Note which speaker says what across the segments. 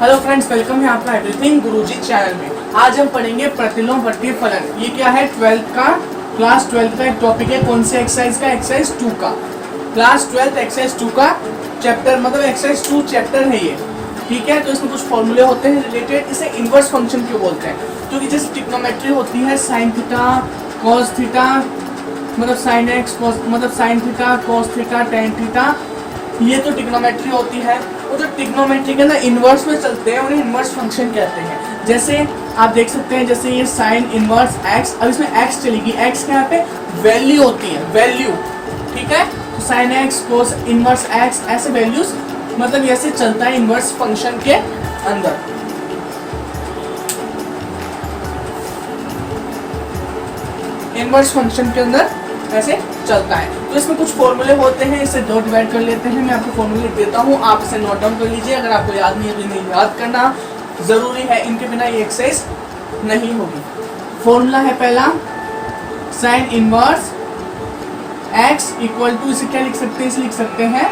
Speaker 1: Hello friends, welcome है आपका everything गुरुजी channel में। आज हम पढ़ेंगे प्रतिलोमवर्ती फलन। ये क्या है? क्लास 12 का एक टॉपिक है। कौन से एक्सरसाइज का? एक्सरसाइज 2 का। क्लास 12 एक्सरसाइज 2 का चैप्टर, मतलब एक्सरसाइज 2 चैप्टर है ये, ठीक है। तो इसमें कुछ फॉर्मूले होते हैं रिलेटेड। इसे इनवर्स फंक्शन क्यों बोलते हैं? क्योंकि जैसे ट्रिग्नोमेट्री होती है, साइन थीटा, कॉस थीटा, मतलब साइन एक्स, मतलब sine theta, cos theta, tan theta, ये तो ट्रिग्नोमेट्री होती है। वो जो ट्रिग्नोमेट्री के अंदर इनवर्स में चलते हैं उन्हें इनवर्स फंक्शन कहते हैं। जैसे आप देख सकते हैं, जैसे ये साइन इनवर्स एक्स, अब इसमें एक्स चलेगी, एक्स के यहाँ पे वैल्यू होती है, वैल्यू, ठीक है। तो sine x, cos inverse x, ऐसे वैल्यूज, मतलब ऐसे चलता है इनवर्स फंक्शन के अंदर। इनवर्स फंक्शन के अंदर ऐसे चलता है। तो इसमें कुछ फॉर्मूले होते हैं, इसे दो डिवाइड कर लेते हैं। मैं आपको फॉर्मूले देता हूँ, आप इसे नोट डाउन कर लीजिए। अगर आपको याद नहीं है तो इन्हें याद करना जरूरी है, इनके बिना ये एक्सरसाइज नहीं होगी। फॉर्मूला है पहला, sine inverse X equal to, इसे क्या लिख सकते हैं? इसे लिख सकते हैं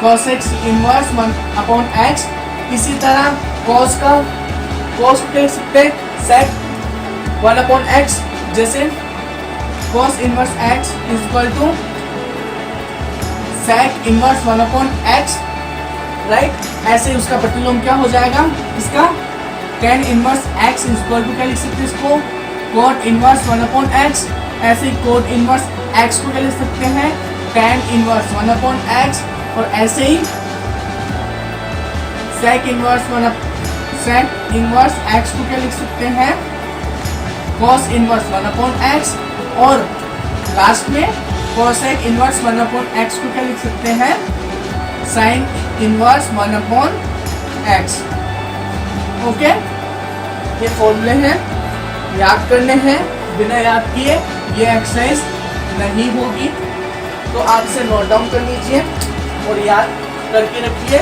Speaker 1: कॉस एक्स इनवर्स 1/x। इसी तरह कॉस को क्या लिख सकते हैं? सेक 1/x। जैसे cos inverse x is equal to sec inverse 1/x, right. ऐसे उसका प्रतिलोम क्या हो जाएगा? इसका tan inverse x is equal to, क्या लिख सकते हैं इसको? cot inverse 1/x। ऐसे ही cot इनवर्स x को क्या लिख सकते हैं? tan inverse 1/x। और ऐसे ही sec इनवर्स x को क्या लिख सकते हैं? cos inverse 1/x। और लास्ट में cosec इनवर्स 1/x को क्या लिख सकते हैं? sin inverse 1/x। ओके, ये फॉर्मूले हैं, याद करने हैं। बिना याद किए ये एक्सरसाइज नहीं होगी, तो आप इसे नोट डाउन कर लीजिए और याद करके रखिए।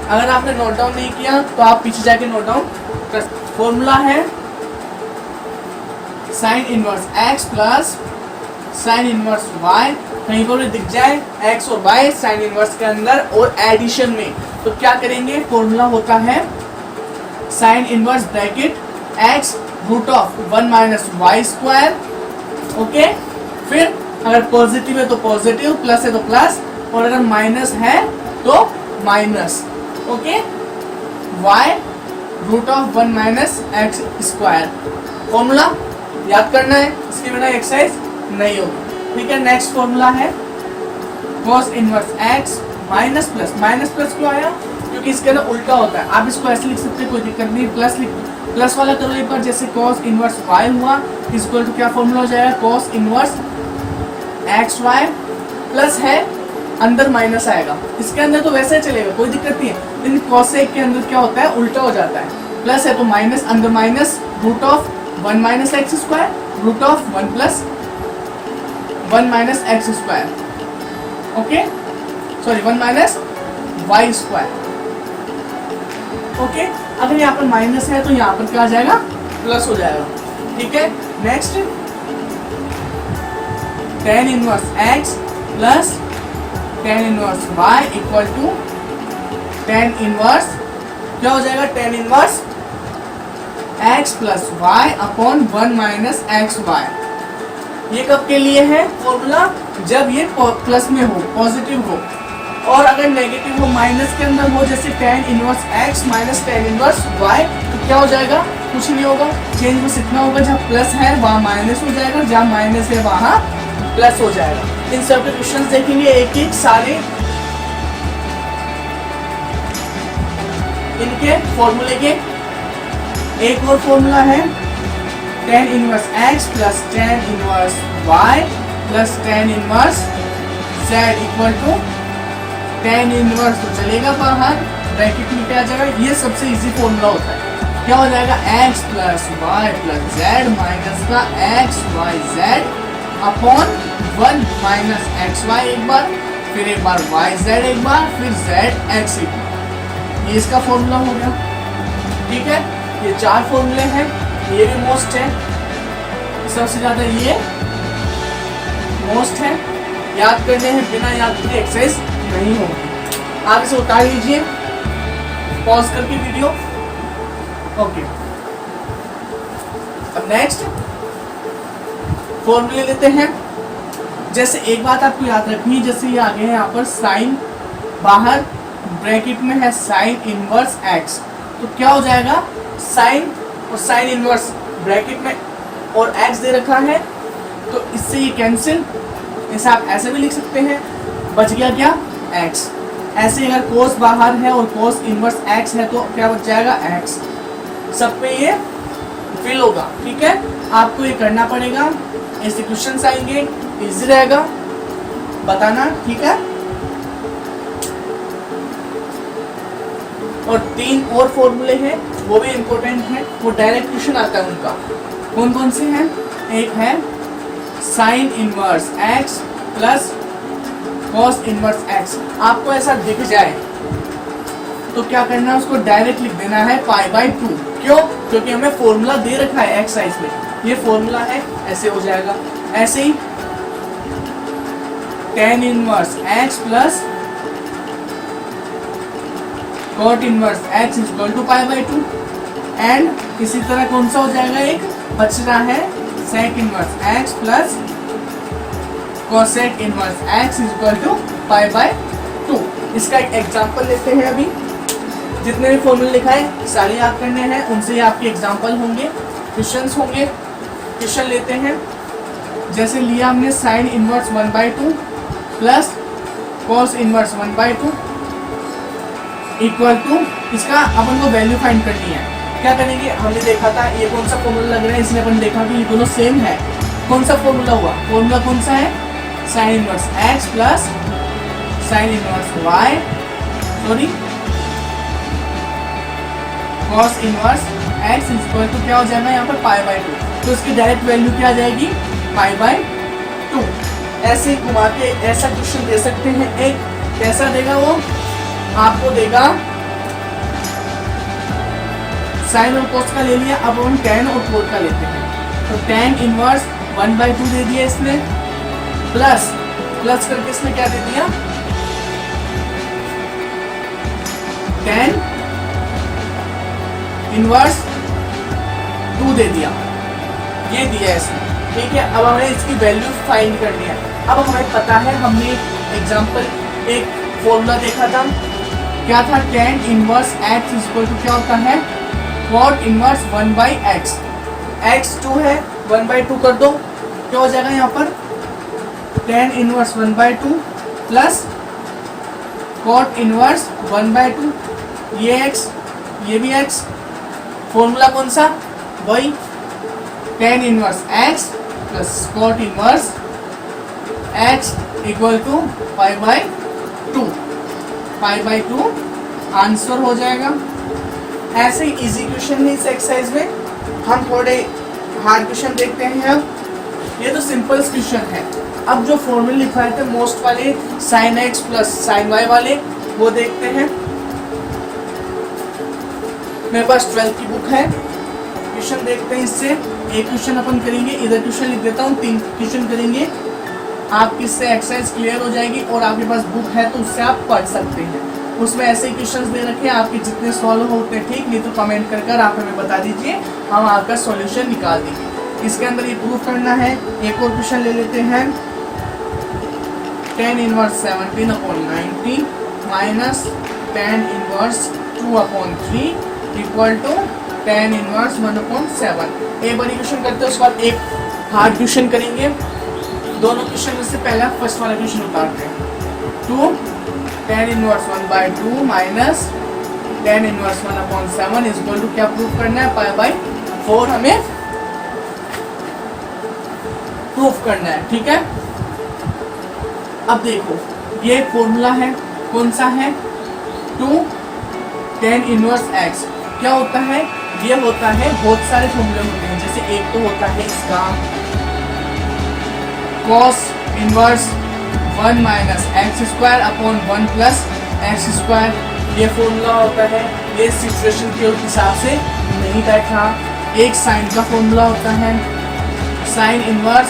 Speaker 1: अगर आपने नोट डाउन नहीं किया तो आप पीछे जाके नोट डाउन कर। फॉर्मूला है sine inverse x plus sine inverse y। कहीं पर भी दिख जाए x और y साइन इनवर्स के अंदर और एडिशन में, तो क्या करेंगे? फॉर्मूला होता है sine inverse bracket x root of 1 minus y square. Okay, फिर अगर पॉजिटिव है तो पॉजिटिव, प्लस है तो प्लस, और अगर माइनस है तो minus. Okay, y root of 1 minus x square. Formula याद करना है, इसके बिना एक्सरसाइज नहीं होगी, ठीक है। नेक्स्ट फॉर्मूला है cos inverse x minus plus क्यों आया? क्योंकि इसके अंदर उल्टा होता है। आप इसको ऐसे लिख सकते हैं, कोई दिक्कत नहीं, प्लस वाला करो एक बार। जैसे cos इनवर्स y हुआ इक्वल टू क्या फॉर्मूला हो जाएगा? cos इनवर्स xy प्लस है, अंदर माइनस आएगा। इसके अंदर तो वैसे चलेगा, कोई दिक्कत नहीं है, लेकिन cosec के अंदर क्या होता है? उल्टा हो जाता है। प्लस है तो माइनस, अंदर minus, root of 1 minus x square, root of 1 plus 1 minus x square. Okay, sorry 1 minus y square. Okay, अगर यहाँ पर माइनस है तो यहाँ पर क्या आ जाएगा? प्लस हो जाएगा, ठीक है। Next tan inverse x plus tan inverse y equal to tan inverse, क्या हो जाएगा? tan inverse x plus Y upon 1 minus x Y. ये कब के लिए है फॉर्मूला? जब ये प्लस में हो, पॉजिटिव हो, और अगर नेगेटिव हो, माइनस के अंदर हो, जैसे tan inverse x minus tan inverse y, तो क्या हो जाएगा? कुछ नहीं होगा, चेंज बस इतना होगा, जहाँ प्लस है वहाँ माइनस हो जाएगा, जहाँ माइनस है वहाँ प्लस हो जाएगा। इन सब के क्वेश्चन देखेंगे एक एक सारे, इनके फॉर्मूले के। एक और फॉर्मूला है tan inverse x plus tan inverse y plus tan inverse z equal to tan inverse, तो चलेगा बाहर, ब्रैकेट में क्या आ जाएगा? ये सबसे इजी फॉर्मूला होता है। क्या हो जाएगा? x plus y plus z minus का x y z upon 1 minus x Y एक बार, फिर एक बार y z एक बार, फिर z x एक बार। ये इसका फॉर्मूला हो गया, ठीक है। ये 4 फॉर्मूले हैं, ये भी मोस्ट है, सबसे ज्यादा ये मोस्ट है। याद करने हैं, बिना याद किए एक्सरसाइज नहीं होगी। आप इसे उतार लीजिए पॉज करके वीडियो। ओके, अब नेक्स्ट फॉर्मूले लेते हैं। जैसे एक बात आपको याद रखनी है, जैसे ये आगे है यहाँ पर साइन, बाहर ब्रैकेट में है साइन इनवर्स एक्स, तो क्या हो जाएगा साइन और साइन इनवर्स ब्रैकेट में और एक्स दे रखा है, तो इससे ये कैंसिल, इसे आप ऐसे भी लिख सकते हैं, बच गया क्या एक्स। ऐसे अगर कोस बाहर है और कोस इनवर्स एक्स है तो क्या बच जाएगा एक्स। सब पे ये फिल होगा, ठीक है। आपको ये करना पड़ेगा, ऐसे क्वेश्चंस आएंगे, इजी रहेगा बताना, ठीक है। और 3 और फॉर्मूले हैं, वो भी इम्पोर्टेंट हैं, वो डायरेक्ट क्वेश्चन आता है उनका। कौन कौन से हैं? एक है sine inverse x plus cos inverse x. आपको ऐसा दिख जाए तो क्या करना है, उसको डायरेक्ट लिख देना है π/2। क्यों? क्योंकि हमें फॉर्मूला दे रखा है एक्सरसाइज में, ये फॉर्मूला है, ऐसे हो जाएगा। ऐसे ही tan inverse x plus cot inverse x is equal to π/2। And इसी तरह कौन सा हो जाएगा, एक बच रहा है sec inverse x plus cosec inverse x is equal to π/2। इसका एक एग्जांपल लेते हैं। अभी जितने भी फॉर्मूले लिखा है सारे याद करने हैं, उनसे आपके एग्जांपल होंगे, क्वेश्चंस होंगे। क्वेश्चन लेते हैं। जैसे लिया हमने sine inverse 1/2 plus cos inverse 1/2 equal to, इसका अपन को वैल्यू फाइंड करनी है। क्या करेंगे, हमने देखा था ये कौन सा फॉर्मूला लग रहा है, इसमें अपन देखा कि ये दोनों सेम है। कौन सा फॉर्मूला हुआ, फॉर्मूला कौन सा है, sine inverse x plus sine inverse y, sorry cos inverse x is equal to क्या हो जाएगा यहाँ पर π/2। तो इसकी डायरेक्ट वैल्यू क्या आ जाएगी π/2। ऐसे ही घुमा के ऐसा क्वेश्चन दे सकते हैं। एक कैसा देगा, वो आपको देगा साइन और कोस का ले लिया, अब हम tan और कोस का लेते हैं। तो tan इनवर्स 1/2 दे दिया इसने, प्लस प्लस करके इसने क्या दे दिया, tan इनवर्स 2 दे दिया, ये दिया इसने, ठीक है। अब हमें इसकी वैल्यू फाइंड करनी है। अब हमें पता है, हमने एग्जांपल एक फॉर्मूला देखा था, क्या था, tan inverse x is equal to क्या होता है, cot इनवर्स 1/x। x 2 है, 1/2 कर दो, क्या हो जाएगा यहाँ पर tan inverse 1/2 plus cot inverse 1/2, ये x ये भी x। फॉर्मूला कौन सा, वही tan inverse x plus cot inverse x equal to π/2। π/2 answer हो जाएगा। ऐसे ही इजी क्वेश्चन है इस एक्सरसाइज में। हम थोड़े हार्ड क्वेश्चन देखते हैं। अब ये तो सिंपल क्वेश्चन है। अब जो फॉर्मूले लिखवाए थे मोस्ट वाले, sign x plus sign y वाले, वो देखते हैं। मेरे पास 12th की बुक है, क्वेश्चन देखते हैं इससे। एक क्वेश्चन अपन करेंगे, इधर क्वेश्चन लिख देता हूँ, 3 क्वेश्चन करेंगे। आपकी इससे एक्सरसाइज क्लियर हो जाएगी और आपके पास बुक है तो उससे आप पढ़ सकते हैं। उसमें ऐसे ही क्वेश्चंस दे रखे हैं, आपके जितने सॉल्व होते हैं ठीक, नहीं तो कमेंट कर आप हमें बता दीजिए, हम आपका सॉल्यूशन निकाल देंगे। इसके अंदर ये प्रूफ करना है। एक और क्वेश्चन ले लेते हैं। tan inverse 17/90 minus tan inverse 2/3 equal to tan inverse 1/7। एक बड़ी क्वेश्चन करते हैं, उसके बाद एक हार्ड क्वेश्चन करेंगे। दोनों क्वेश्चन में से पहला फर्स्ट वाला क्वेश्चन उतारते हैं। 2 tan inverse 1/2 minus tan inverse 1/7 is equal to क्या प्रूफ करना है, π/4 हमें प्रूफ करना है, ठीक है। अब देखो ये फॉर्मूला है, कौन सा है, 2 tan इनवर्स x। क्या होता है, ये होता है, बहुत सारे फॉर्मूले होते हैं। जैसे एक तो होता है इसका cos inverse 1 minus x square upon 1 plus x square, ये फॉर्मूला होता है। ये सिचुएशन के हिसाब से नहीं नहीं बैठ रहा। एक साइन का फॉर्मूला होता है sine inverse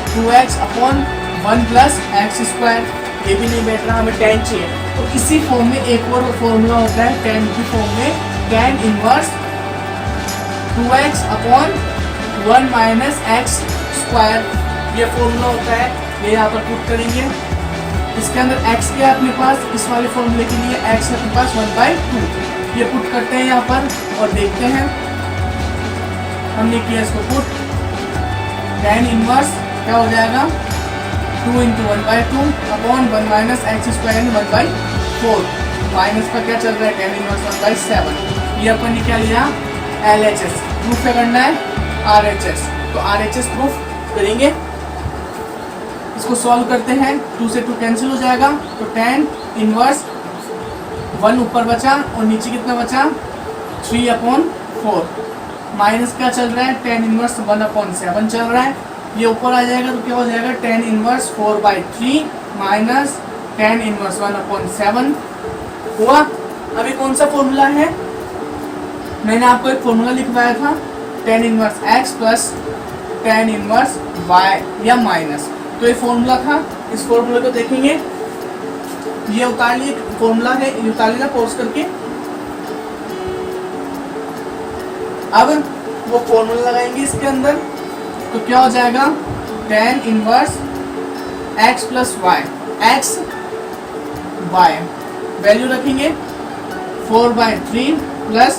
Speaker 1: 2x upon 1 plus x square, ये भी नहीं बैठ रहा, हमें tan चाहिए। तो इसी फॉर्म में एक और फॉर्मूला होता है tan की फॉर्म में tan inverse 2x upon 1 minus x square, ये फॉर्मूला होता है, ये यहाँ पर पुट करेंगे। इसके अंदर x क्या है अपने पास, इस वाले फॉर्मूले के लिए x है अपने पास 1/2, ये पुट करते हैं यहाँ पर और देखते हैं। हमने किया इसको पुट, tan इनवर्स क्या हो जाएगा 2 into 1/2 upon 1 minus x square 1/4, minus का क्या चल रहा है tan इनवर्स 1/7। ये अपन ने क्या लिया LHS, प्रूफ क्या करना है RHS, तो RHS प्रूफ करेंगे। इसको सॉल्व करते हैं, 2 से 2 कैंसिल हो जाएगा, तो tan इनवर्स 1 ऊपर बचा और नीचे कितना बचा 3/4, माइनस क्या चल रहा है tan इनवर्स 1/7 चल रहा है, ये ऊपर आ जाएगा तो क्या हो जाएगा tan inverse 4/3 minus tan inverse 1/7 हुआ। अभी कौन सा फॉर्मूला है, मैंने आपको एक फॉर्मूला लिखवाया था tan inverse x plus tan inverse y या माइनस, तो ये फॉर्मूला था। इस फॉर्मूले को देखेंगे, ये उतार लिए फॉर्मूला है, ये उतार लेना पॉज करके। अब वो फॉर्मूला लगाएंगे इसके अंदर, तो क्या हो जाएगा tan inverse x plus Y, x y value रखेंगे 4/3 प्लस,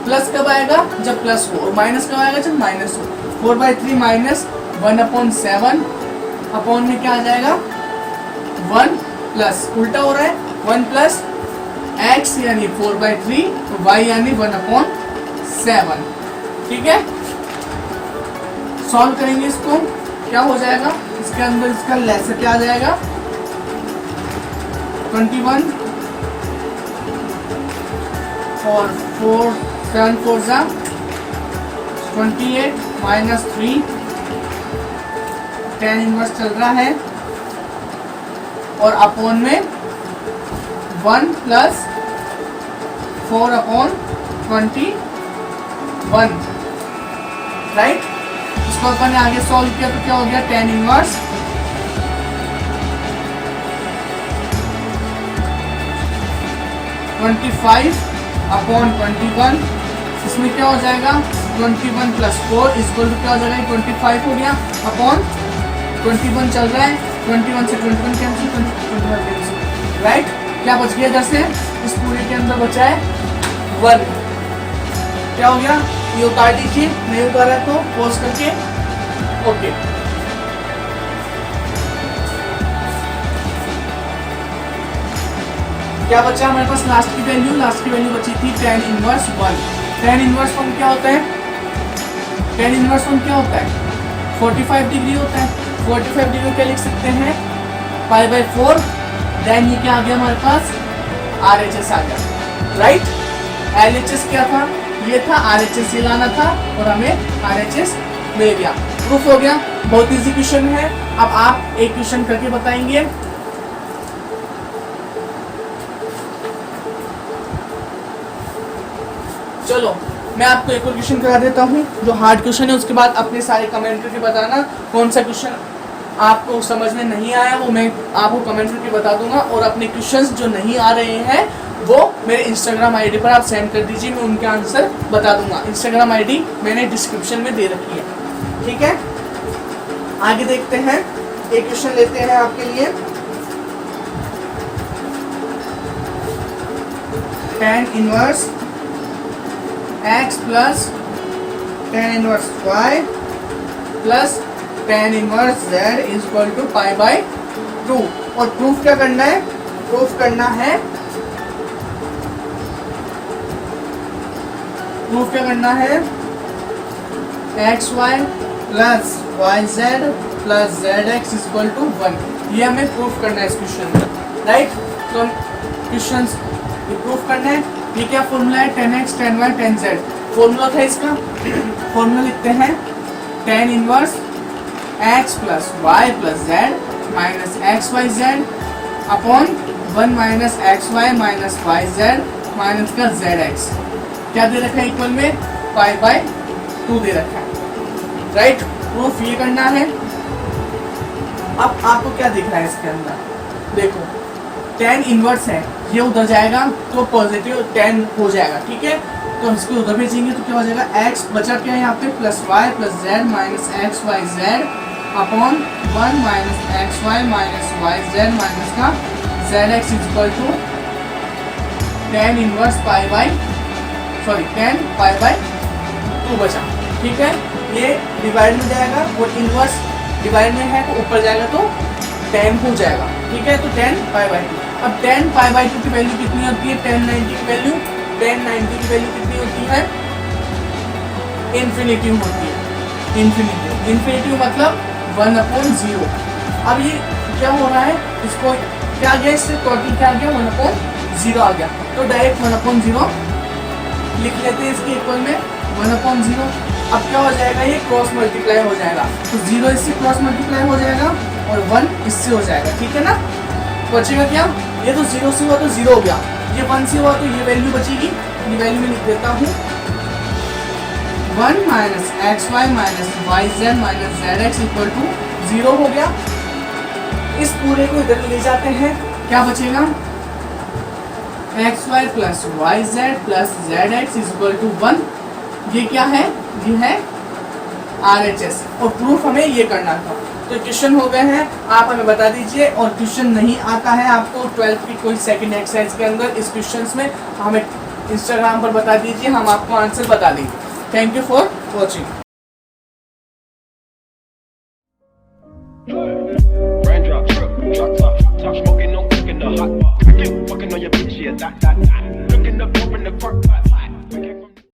Speaker 1: प्लस कब आएगा जब प्लस हो, और माइनस कब आएगा जब माइनस हो। 4/3 माइनस 1/7 अपॉन में क्या आ जाएगा 1 प्लस, उल्टा हो रहा है 1 प्लस x यानी 4/3, y यानी 1/7, ठीक है। सॉल्व करेंगे इसको, क्या हो जाएगा इसके अंदर, इसका लेसर क्या आ जाएगा 21 और 4 7 4 जा 28 माइनस 3, tan इनवर्स चल रहा है और अपॉन में 1 प्लस 4/21, राइट। इसको अपन ने आगे सॉल्व किया तो क्या हो गया tan इनवर्स 25/21, इसमें क्या हो जाएगा 21 प्लस 4 इक्वल टू क्या हो जाएगा 25 हो गया, अपॉन 21 चल रहा है, 21 से 21 कैंसिल, 21 कैंसिल, राइट। क्या बच गया इधर से, इस पूरे के अंदर बचा है 1, क्या हो गया ये उतार दीजिए, नहीं उतारा तो पॉज करके, ओके। क्या बचा हमारे पास लास्ट की वैल्यू, लास्ट की वैल्यू बची थी tan इनवर्स 1। tan इनवर्स 1 क्या होता है, tan इनवर्स 1 क्या होता है 45 डिग्री होता है। 45 डिग्री क्या लिख सकते हैं π/4, देन ये क्या आ गया हमारे पास RHS आ गया, राइट। LHS क्या था, ये था RHS, ये लाना था और हमें RHS मिल गया, प्रूफ हो गया। बहुत इजी क्वेश्चन है। अब आप एक क्वेश्चन करके बताएंगे। चलो मैं आपको एक और क्वेश्चन करा देता हूँ जो हार्ड क्वेश्चन है, उसके बाद अपने सारे कमेंट करके बताना कौन सा क्वेश्चन आपको समझ में नहीं आया, वो मैं आपको कमेंट करके बता दूंगा। और अपने क्वेश्चंस जो नहीं आ रहे हैं वो मेरे इंस्टाग्राम आईडी पर आप सेंड कर दीजिए, मैं उनके आंसर बता दूंगा। इंस्टाग्राम आईडी मैंने डिस्क्रिप्शन में दे रखी है, ठीक है। आगे देखते हैं, एक क्वेश्चन लेते हैं आपके लिए। tan inverse x plus tan inverse y plus tan inverse z is equal to π/2। और प्रूफ क्या करना है, प्रूफ करना है, प्रूफ क्या करना है xy plus yz plus zx is equal to 1। ये हमें प्रूफ करना है इस क्वेश्चन में, राइट। तो क्वेश्चन प्रूफ करना है। ये क्या फॉर्मूला है tan x tan y tan z, formula था इसका। फॉर्मूला लिखते हैं tan inverse x plus y plus z minus x Y Z upon 1 minus x Y minus Y Z minus का जेड एक्स। क्या दे रखा है इक्वल में पाई बाय 2 दे रखा है, राइट। प्रूफ ये करना है। अब आपको क्या दिख रहा है इसके अंदर, देखो tan इनवर्स है, ये उधर जाएगा तो पॉजिटिव tan हो जाएगा, ठीक है। तो इसको उधर भेजेंगे तो क्या हो जाएगा, x बचा क्या है यहाँ पे plus Y plus Z minus x Y Z upon 1 minus x Y minus Y Z minus का Z x equal to tan inverse pi by tan pi by 2 बचा, ठीक है। ये डिवाइड में जाएगा और इनवर्स डिवाइड में है तो ऊपर जाएगा तो tan हो जाएगा, ठीक है। तो tan पाई बाय 2। अब tan पाई बाय 2 की वैल्यू कितनी होती है, tan 90 की वैल्यू कितनी होती है, इन्फिनिटी होती है। इन्फिनिटी मतलब 1/0। अब ये क्या हो रहा है, इसको क्या आ गया, इससे टोटल क्या आ गया 1/0 आ गया, तो डायरेक्ट 1/0 लिख लेते हैं इसके इक्वल में 1/0। अब क्या हो जाएगा, ये क्रॉस मल्टीप्लाई हो जाएगा, तो 0 इससे क्रॉस मल्टीप्लाई हो जाएगा और 1 इससे हो जाएगा, ठीक है ना। बचेगा क्या, ये तो 0 से हुआ तो 0 हो गया, ये 1 से हुआ तो ये वैल्यू बचेगी, ये वैल्यू में लिख देता हूँ 1 minus x Y minus Y Z minus Z x equal to 0 हो गया। इस पूरे को इधर ले जाते हैं, क्या बचेगा, x Y plus Y Z plus Z x equal to 1। ये क्या है, ये है RHS, और प्रूफ हमें ये करना था। तो क्वेश्चन हो गए हैं, आप हमें बता दीजिए, और क्वेश्चन नहीं आता है आपको 12th की कोई सेकंड एक्सरसाइज के अंदर, इस क्वेश्चंस में हमें इंस्टाग्राम पर बता दीजिए, हम आपको आंसर बता देंगे। Thank you for watching.
Speaker 2: Raindrop, drip, drop top, top smoking, no cooking the hot bar. Fucking on your bitch, yeah, that. Looking up, open the park.